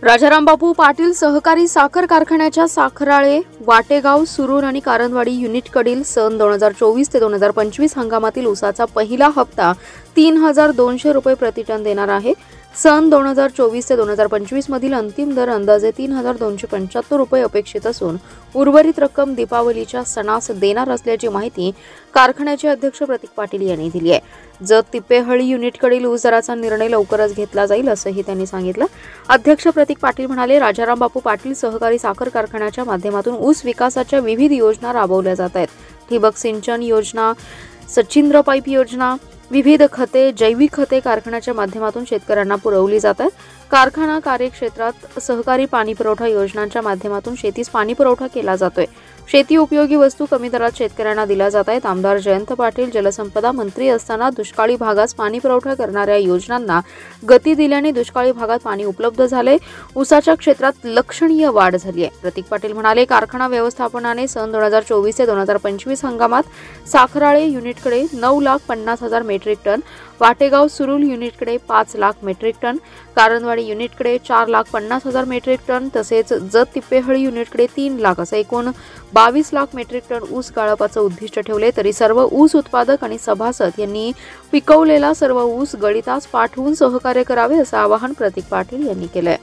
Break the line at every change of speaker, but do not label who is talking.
राजाराम बापू पाटील सहकारी साखर कारखान्याच्या साखराळे, वाटेगाव, सुरूर आणि कारंजवाडी युनिटकडील सन 2024 ते 2025 हंगामातील ऊसाचा पहिला हप्ता 3200 रुपये प्रति टन देणार आहे। सन 2024 ते 2025 मधील अंतिम दर अंदाजे 3275 रुपये अपेक्षित असून उर्वरित रक्कम दीपावलीच्या सणास देणार असल्याची माहिती कारखान्याचे अध्यक्ष प्रतीक पाटील यांनी दिली आहे। जत तिप्पेहळी युनिटकडील ऊस दराचा निर्णय लवकरच घेतला जाईल असंही त्यांनी सांगितलं। अध्यक्ष प्रतीक पाटील म्हणाले, राजाराम बापू पाटील सहकारी साखर कारखान्याच्या माध्यमातून ऊस विकासाच्या विविध योजना राबवल्या जात आहेत। ठिबक सिंचन योजना, सचिंद्र पाईप योजना, विविध खते, जैविक खते कारखान्याच्या माध्यमातून शेतकऱ्यांना पुरवली जातात। कारखाना कार्यक्षेत्रात सहकारी पाणी पुरवठा योजनांच्या माध्यमातून शेतीस पाणी पुरवठा केला जातोय। शेती उपयोगी वस्तू कमी दरात शेतकऱ्यांना दिल्या जात आहेत। आमदार जयंत पाटील जलसंपदा मंत्री असताना दुष्काळी भागास पाणी पुरवठा करणाऱ्या योजनांना गती दिल्याने दुष्काळी भागात पाणी उपलब्ध झाले। ऊसाच्या क्षेत्रात लक्षणीय वाढ झाली आहे। प्रतीक पाटील म्हणाले, कारखाना व्यवस्थापनाने सन 2024 ते 2025 हंगामात साखराळे युनिटकडे 9,50,000 मेट्रिक टन, वाटेगाव सुरूल युनिटकडे 5 लाख मेट्रिक टन, कारंजवाडी युनिटकडे 4,50,000 मेट्रिक टन तसेच जत तिप्पेहळी युनिटकडे 3 लाख असे एकूण 22 लाख मेट्रिक टन ऊस गाळपाचे उद्दिष्ट ठेवले। तरी सर्व ऊस उत्पादक आणि सभासद यांनी पिकवलेला सर्व ऊस गळीतास पाठवून सहकार्य करावे असं आवाहन प्रतीक पाटील यांनी केले।